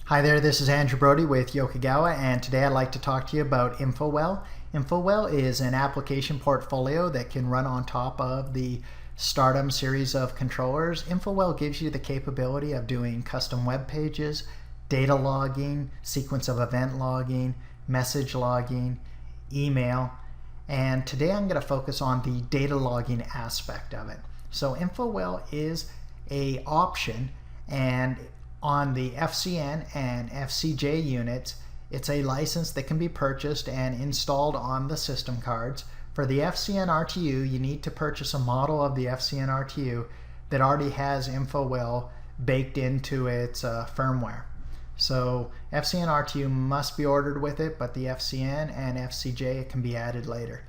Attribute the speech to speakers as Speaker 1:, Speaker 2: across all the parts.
Speaker 1: Hi there, this is Andrew Brody with Yokogawa, and today I'd like to talk to you about Infowell. Infowell is an application portfolio that can run on top of the STARDOM series of controllers. Infowell gives you the capability of doing custom web pages, data logging, sequence of event logging, message logging, email, and today I'm going to focus on the data logging aspect of it. So Infowell is an option, and on the FCN and FCJ units, it's a license that can be purchased and installed on the system cards. For the FCN RTU, you need to purchase a model of the FCN RTU that already has Infowell baked into its firmware. So FCN RTU must be ordered with it, but the FCN and FCJ can be added later.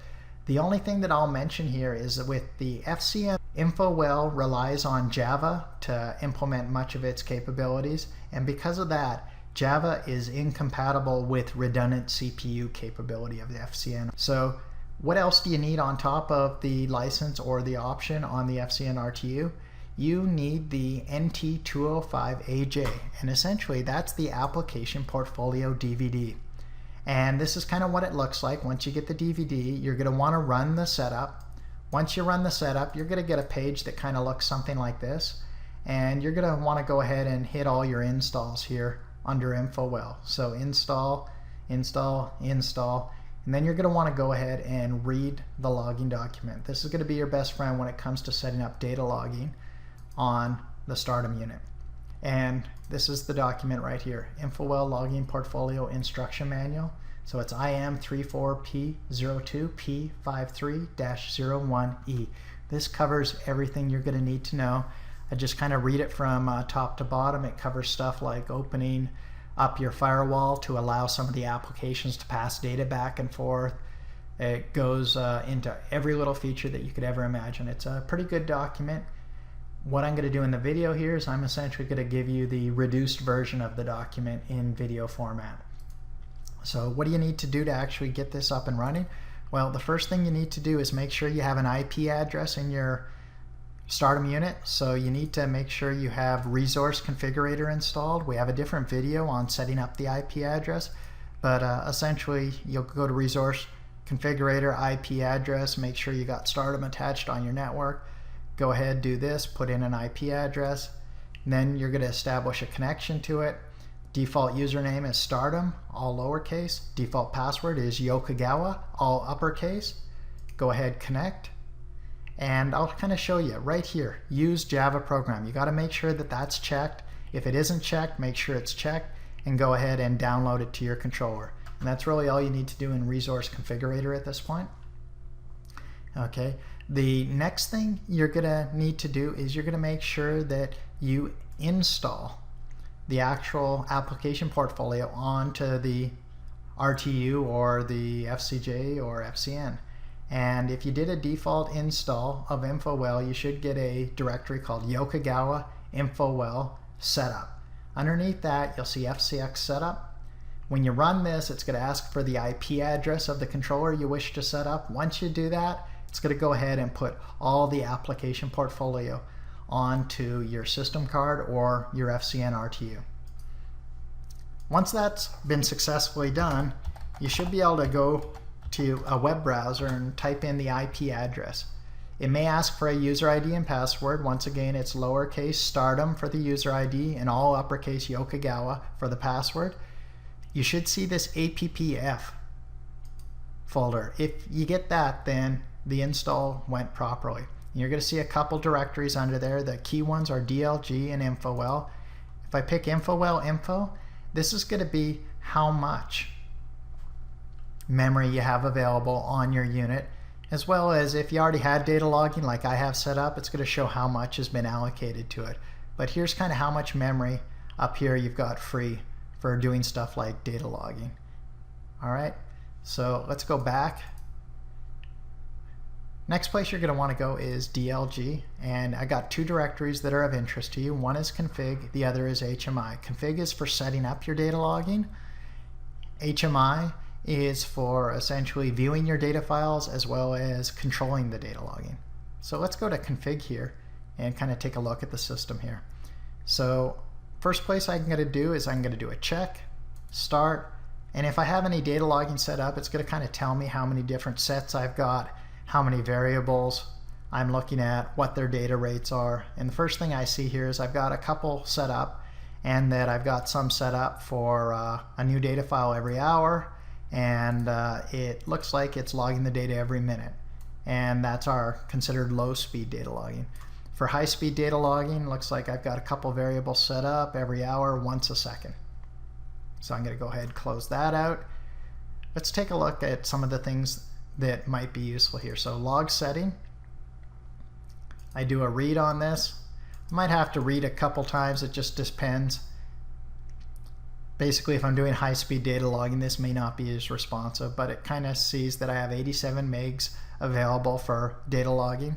Speaker 1: The only thing that I'll mention here is that with the FCN, Infowell relies on Java to implement much of its capabilities, and because of that, Java is incompatible with redundant CPU capability of the FCN. So what else do you need on top of the license or the option on the FCN RTU? You need the NT205AJ, and essentially that's the application portfolio DVD. And this is kind of what it looks like. Once you get the DVD, you're going to want to run the setup. Once you run the setup, you're going to get a page that kind of looks something like this. And you're going to want to go ahead and hit all your installs here under Infowell. So install, install, install. And then you're going to want to go ahead and read the logging document. This is going to be your best friend when it comes to setting up data logging on the STARDOM unit. And this is the document right here, Infowell Logging Portfolio Instruction Manual. So it's IM34P02P53-01E. This covers everything you're going to need to know. I just kind of read it from top to bottom. It covers stuff like opening up your firewall to allow some of the applications to pass data back and forth. It goes into every little feature that you could ever imagine. It's a pretty good document. What I'm going to do in the video here is I'm essentially going to give you the reduced version of the document in video format. So what do you need to do to actually get this up and running? Well, the first thing you need to do is make sure you have an IP address in your STARDOM unit. So you need to make sure you have Resource Configurator installed. We have a different video on setting up the IP address, but essentially you'll go to Resource Configurator, IP address, make sure you got STARDOM attached on your network. Go ahead, do this, put in an IP address, and then you're going to establish a connection to it. Default username is STARDOM, all lowercase. Default password is Yokogawa, all uppercase. Go ahead, connect, and I'll kind of show you right here, use Java program. You got to make sure that that's checked. If it isn't checked, make sure it's checked, and go ahead and download it to your controller. And that's really all you need to do in Resource Configurator at this point. Okay. The next thing you're going to need to do is you're going to make sure that you install the actual application portfolio onto the RTU or the FCJ or FCN. And if you did a default install of Infowell, you should get a directory called Yokogawa Infowell Setup. Underneath that, you'll see FCX Setup. When you run this, it's going to ask for the IP address of the controller you wish to set up. Once you do that, it's going to go ahead and put all the application portfolio onto your system card or your FCN RTU. Once that's been successfully done, you should be able to go to a web browser and type in the IP address. It may ask for a user ID and password. Once again, it's lowercase STARDOM for the user ID and all uppercase Yokogawa for the password. You should see this APPF folder. If you get that, then the install went properly. You're going to see a couple directories under there. The key ones are DLG and Infowell. If I pick Infowell Info, this is going to be how much memory you have available on your unit, as well as if you already had data logging like I have set up, it's going to show how much has been allocated to it. But here's kind of how much memory up here you've got free for doing stuff like data logging. All right, so let's go back. Next place you're going to want to go is DLG, and I got two directories that are of interest to you. One is config, the other is HMI. Config is for setting up your data logging. HMI is for essentially viewing your data files as well as controlling the data logging. So let's go to config here and kind of take a look at the system here. So first place I'm going to do is I'm going to do a check, start, and if I have any data logging set up, it's going to kind of tell me how many different sets I've got, how many variables I'm looking at, what their data rates are. And the first thing I see here is I've got a couple set up, and that I've got some set up for a new data file every hour, and it looks like it's logging the data every minute. And that's our considered low speed data logging. For high speed data logging, looks like I've got a couple variables set up every hour, once a second. So I'm going to go ahead and close that out. Let's take a look at some of the things that might be useful here. So log setting, I do a read on this. I might have to read a couple times, it just depends. Basically, if I'm doing high-speed data logging, this may not be as responsive, but it kind of sees that I have 87 megs available for data logging,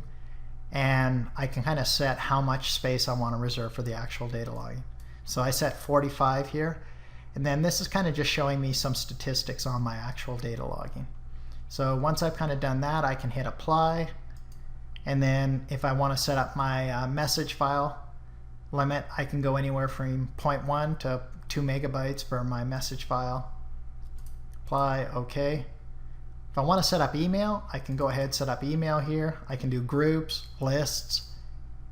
Speaker 1: and I can kind of set how much space I want to reserve for the actual data logging. So I set 45 here, and then this is kind of just showing me some statistics on my actual data logging. So once I've kind of done that, I can hit apply. And then if I want to set up my message file limit, I can go anywhere from 0.1 to 2 megabytes for my message file. Apply, OK. If I want to set up email, I can go ahead and set up email here. I can do groups, lists.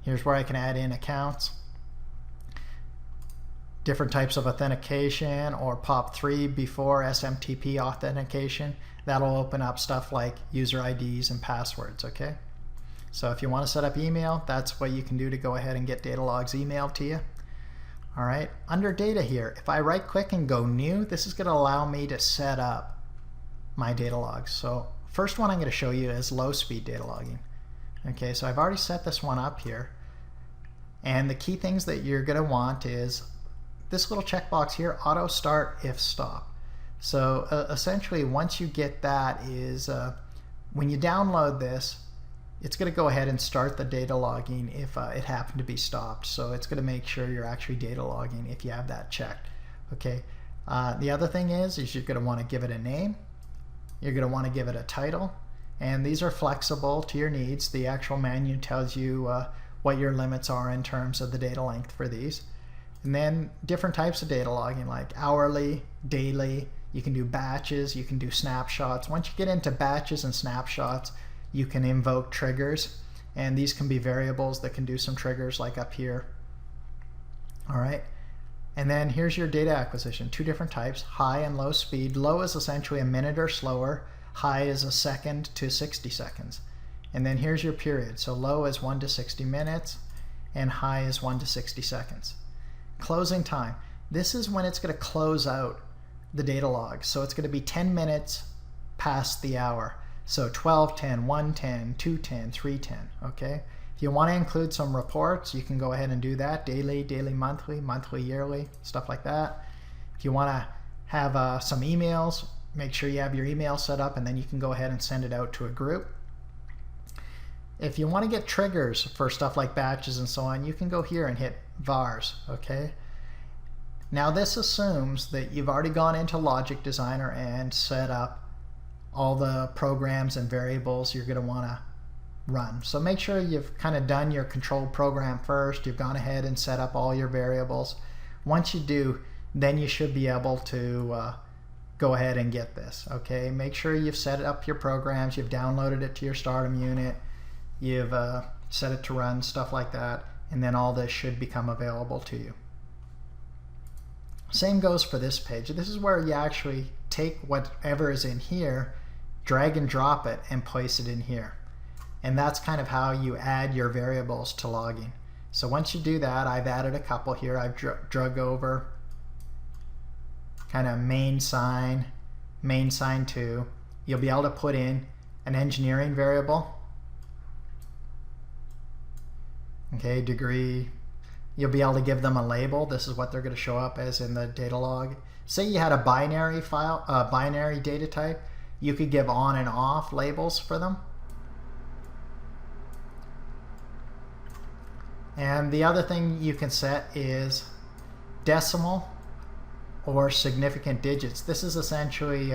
Speaker 1: Here's where I can add in accounts. Different types of authentication, or POP3 before SMTP authentication. That'll open up stuff like user IDs and passwords, okay? So if you want to set up email, that's what you can do to go ahead and get data logs emailed to you. All right, under data here, if I right click and go new, this is going to allow me to set up my data logs. So first one I'm going to show you is low speed data logging. Okay, so I've already set this one up here. And the key things that you're going to want is this little checkbox here, auto start if stop. So essentially once you get that is when you download this, it's going to go ahead and start the data logging if it happened to be stopped. So it's going to make sure you're actually data logging if you have that checked. Okay. The other thing is you're going to want to give it a name. You're going to want to give it a title. And these are flexible to your needs. The actual menu tells you what your limits are in terms of the data length for these. And then different types of data logging like hourly, daily. You can do batches. You can do snapshots. Once you get into batches and snapshots, you can invoke triggers, and these can be variables that can do some triggers like up here. All right, and then here's your data acquisition, two different types, high and low speed. Low is essentially a minute or slower, high is a second to 60 seconds. And then here's your period, so low is 1 to 60 minutes and high is 1 to 60 seconds. Closing time, this is when it's going to close out the data log, so it's going to be 10 minutes past the hour. So 12:10, 1:10, 2:10, 3:10, okay? If you want to include some reports, you can go ahead and do that, daily, daily, monthly, monthly, yearly, stuff like that. If you want to have some emails, make sure you have your email set up, and then you can go ahead and send it out to a group. If you want to get triggers for stuff like batches and so on, you can go here and hit vars, okay? Now this assumes that you've already gone into Logic Designer and set up all the programs and variables you're going to want to run. So make sure you've kind of done your control program first. You've gone ahead and set up all your variables. Once you do, then you should be able to go ahead and get this. Okay, make sure you've set up your programs, you've downloaded it to your STARDOM unit, you've set it to run, stuff like that, and then all this should become available to you. Same goes for this page. This is where you actually take whatever is in here, drag and drop it, and place it in here. And that's kind of how you add your variables to logging. So once you do that, I've added a couple here. I've drug over kind of main sign 2. You'll be able to put in an engineering variable. Okay, degree. You'll be able to give them a label. This is what they're going to show up as in the data log. Say you had a binary file, binary data type, you could give on and off labels for them. And the other thing you can set is decimal or significant digits. This is essentially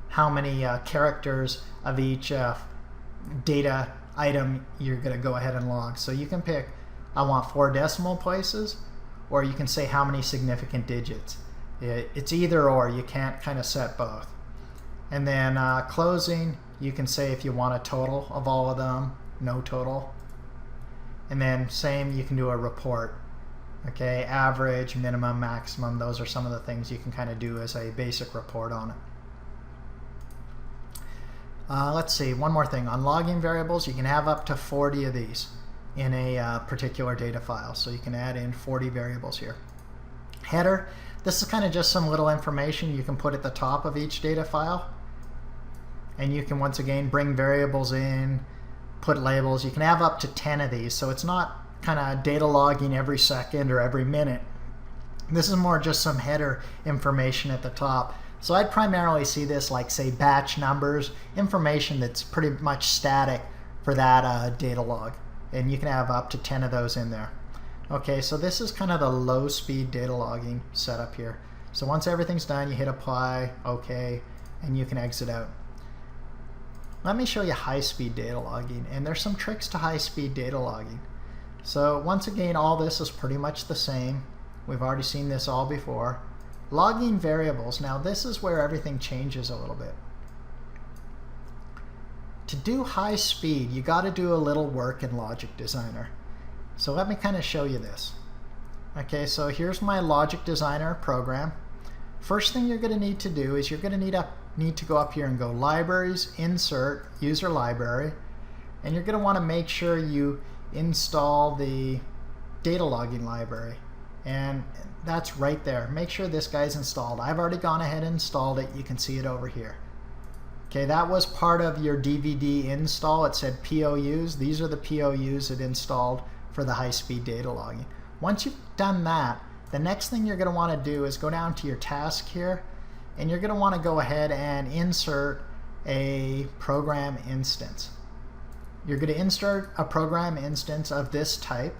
Speaker 1: how many characters of each data item you're going to go ahead and log. So you can pick, I want 4 decimal places, or you can say how many significant digits. It's either or, you can't kind of set both. And then closing, you can say if you want a total of all of them, no total. And then same, you can do a report. Okay, average, minimum, maximum, those are some of the things you can kind of do as a basic report on it. Let's see, one more thing. On logging variables, you can have up to 40 of these in a particular data file. So you can add in 40 variables here. Header, this is kind of just some little information you can put at the top of each data file. And you can once again bring variables in, put labels. You can have up to 10 of these. So it's not kind of data logging every second or every minute. This is more just some header information at the top. So I'd primarily see this like, say, batch numbers, information that's pretty much static for that data log. And you can have up to 10 of those in there. Okay, so this is kind of the low-speed data logging setup here. So once everything's done, you hit apply, OK, and you can exit out. Let me show you high-speed data logging. And there's some tricks to high-speed data logging. So once again, all this is pretty much the same. We've already seen this all before. Logging variables. Now this is where everything changes a little bit. To do high speed, you got to do a little work in Logic Designer. So let me kind of show you this. Okay, so here's my Logic Designer program. First thing you're going to need to do is you're going to need to go up here and go Libraries, Insert, User Library, and you're going to want to make sure you install the data logging library. And that's right there. Make sure this guy's installed. I've already gone ahead and installed it. You can see it over here. Okay, that was part of your DVD install. It said POUs. These are the POUs it installed for the high-speed data logging. Once you've done that, the next thing you're going to want to do is go down to your task here, and you're going to want to go ahead and insert a program instance. You're going to insert a program instance of this type,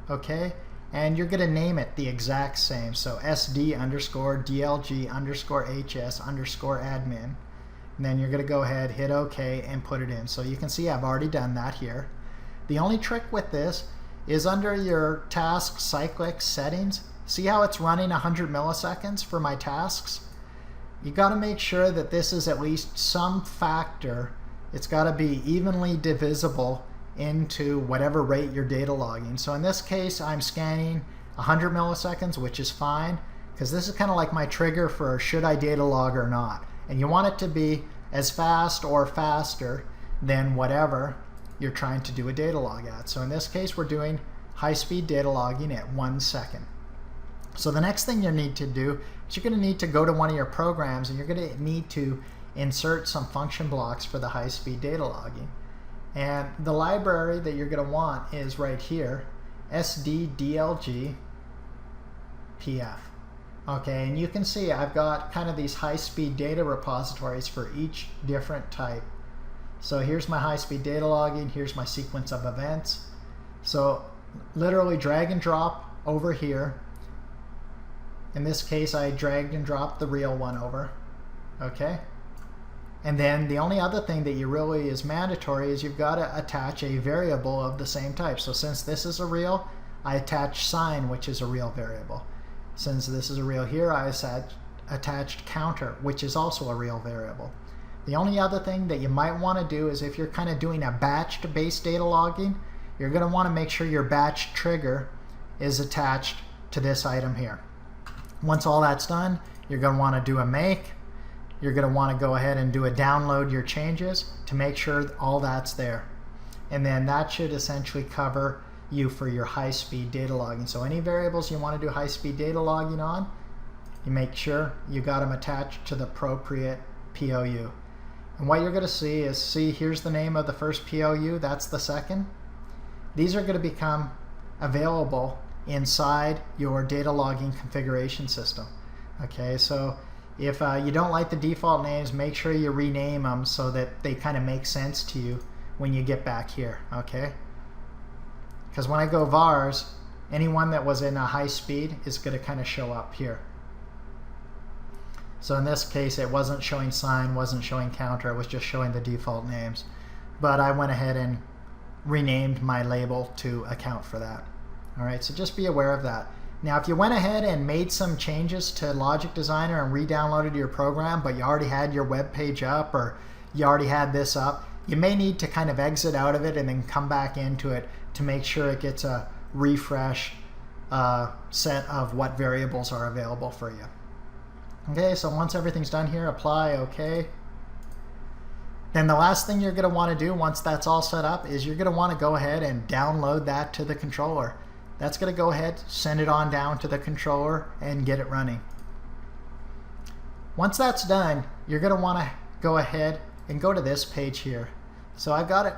Speaker 1: okay? And you're going to name it the exact same. So SD_DLG_HS_admin. And then you're going to go ahead, hit OK, and put it in. So you can see I've already done that here. The only trick with this is under your task cyclic settings. See how it's running 100 milliseconds for my tasks? You got to make sure that this is at least some factor. It's got to be evenly divisible into whatever rate you're data logging. So in this case, I'm scanning 100 milliseconds, which is fine, because this is kind of like my trigger for should I data log or not. And you want it to be as fast or faster than whatever you're trying to do a data log at. So in this case, we're doing high-speed data logging at 1 second. So the next thing you need to do is you're going to need to go to one of your programs, and you're going to need to insert some function blocks for the high-speed data logging. And the library that you're going to want is right here, SDDLG PF. Okay, and you can see I've got kind of these high-speed data repositories for each different type. So here's my high-speed data logging, here's my sequence of events. So literally drag and drop over here. In this case, I dragged and dropped the real one over. Okay? And then the only other thing that you really is mandatory is you've got to attach a variable of the same type. So since this is a real, I attach sign, which is a real variable. Since this is a real here, I attached counter, which is also a real variable. The only other thing that you might want to do is if you're kind of doing a batch-based data logging, you're going to want to make sure your batch trigger is attached to this item here. Once all that's done, you're going to want to do a make. You're going to want to go ahead and do a download your changes to make sure all that's there. And then that should essentially cover you for your high-speed data logging. So any variables you want to do high-speed data logging on, you make sure you got them attached to the appropriate POU. And what you're going to see is, here's the name of the first POU, that's the second. These are going to become available inside your data logging configuration system. Okay, so if you don't like the default names, make sure you rename them so that they kind of make sense to you when you get back here, okay? Because when I go vars, anyone that was in a high speed is going to kind of show up here. So in this case, it wasn't showing sign, wasn't showing counter, it was just showing the default names. But I went ahead and renamed my label to account for that. All right, so just be aware of that. Now, if you went ahead and made some changes to Logic Designer and re-downloaded your program, but you already had your web page up or you already had this up, you may need to kind of exit out of it and then come back into it to make sure it gets a refresh set of what variables are available for you. Okay, so once everything's done here, apply, okay. Then the last thing you're going to want to do once that's all set up is you're going to want to go ahead and download that to the controller. That's going to go ahead, send it on down to the controller and get it running. Once that's done, you're going to want to go ahead and go to this page here. So I've got it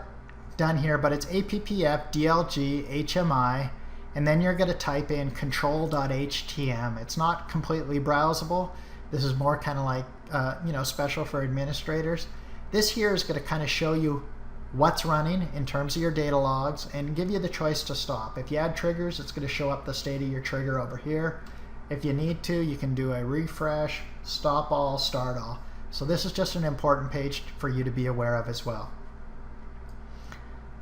Speaker 1: done here, but it's appf dlg hmi, and then you're going to type in control.htm. It's not completely browsable. This is more kind of like special for administrators. This here is going to kind of show you what's running in terms of your data logs and give you the choice to stop. If you add triggers, it's going to show up the state of your trigger over here. If you need to, you can do a refresh, stop all, start all. So this is just an important page for you to be aware of as well.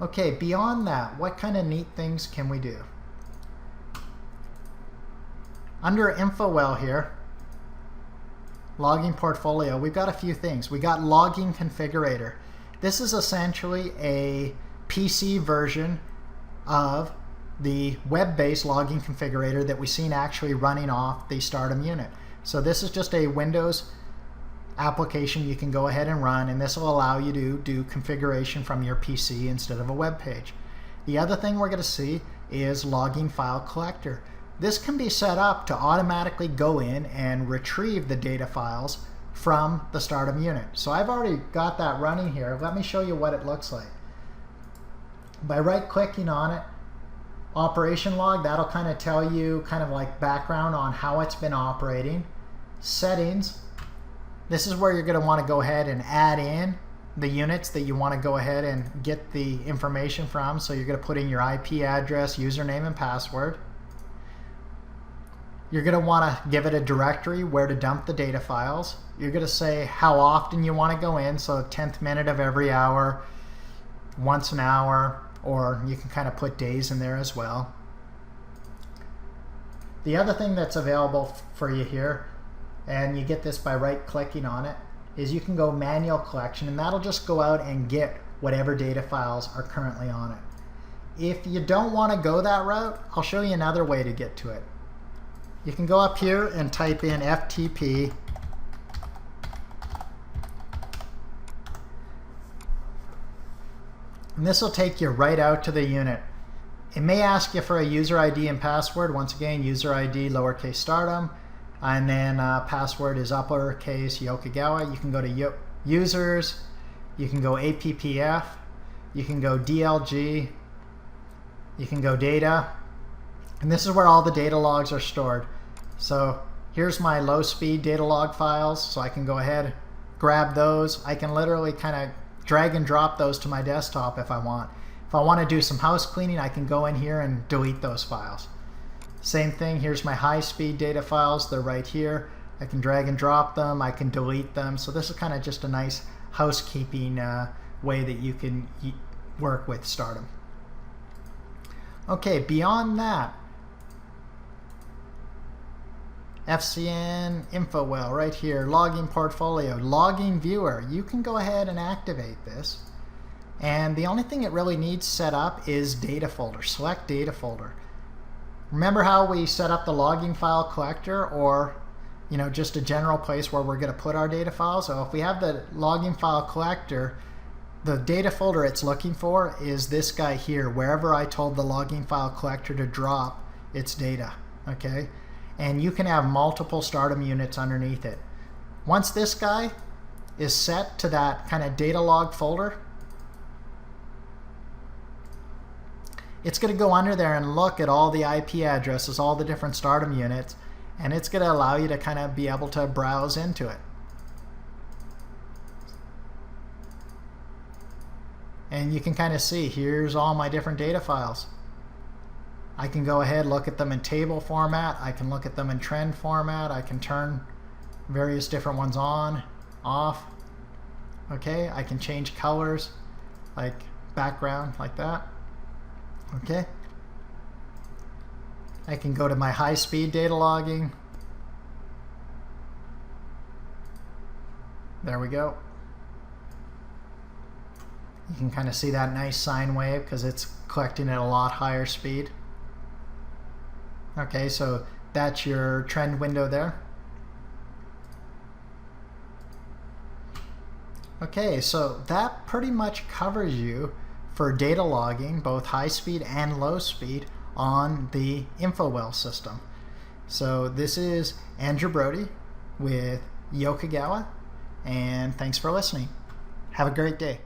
Speaker 1: Okay, beyond that, what kind of neat things can we do? Under Infowell here, Logging Portfolio, we've got a few things. We got Logging Configurator. This is essentially a PC version of the web-based Logging Configurator that we've seen actually running off the STARDOM unit. So this is just a Windows application you can go ahead and run, and this will allow you to do configuration from your PC instead of a web page. The other thing we're going to see is Logging File Collector. This can be set up to automatically go in and retrieve the data files from the STARDOM unit. So I've already got that running here. Let me show you what it looks like. By right-clicking on it, Operation Log, that'll kind of tell you kind of like background on how it's been operating. Settings, this is where you're going to want to go ahead and add in the units that you want to go ahead and get the information from. So you're going to put in your IP address, username, and password. You're going to want to give it a directory where to dump the data files. You're going to say how often you want to go in, so 10th minute of every hour, once an hour, or you can kind of put days in there as well. The other thing that's available for you here, and you get this by right-clicking on it, is you can go manual collection, and that'll just go out and get whatever data files are currently on it. If you don't want to go that route, I'll show you another way to get to it. You can go up here and type in FTP and this will take you right out to the unit. It may ask you for a user ID and password. Once again, user ID lowercase STARDOM, and then password is uppercase Yokogawa. You can go to users, you can go APPF, you can go DLG, you can go data, and this is where all the data logs are stored. So here's my low speed data log files, so I can go ahead, grab those. I can literally kind of drag and drop those to my desktop if I want. If I want to do some house cleaning, I can go in here and delete those files. Same thing, here's my high speed data files, they're right here. I can drag and drop them, I can delete them. So this is kind of just a nice housekeeping way that you can work with STARDOM. Okay, beyond that, FCN Infowell right here, Logging Portfolio, Logging Viewer. You can go ahead and activate this. And the only thing it really needs set up is data folder. Select data folder. Remember how we set up the logging file collector, or just a general place where we're going to put our data files? So if we have the logging file collector, the data folder it's looking for is this guy here, wherever I told the logging file collector to drop its data. Okay? And you can have multiple STARDOM units underneath it. Once this guy is set to that kind of data log folder, it's going to go under there and look at all the IP addresses, all the different STARDOM units, and it's going to allow you to kind of be able to browse into it. And you can kind of see, here's all my different data files. I can go ahead, look at them in table format, I can look at them in trend format, I can turn various different ones on, off. Okay, I can change colors, like background, like that. Okay. I can go to my high-speed data logging. There we go. You can kind of see that nice sine wave because it's collecting at a lot higher speed. Okay, so that's your trend window there. Okay, so that pretty much covers you for data logging, both high speed and low speed, on the Infowell system. So this is Andrew Brody with Yokogawa, and thanks for listening. Have a great day.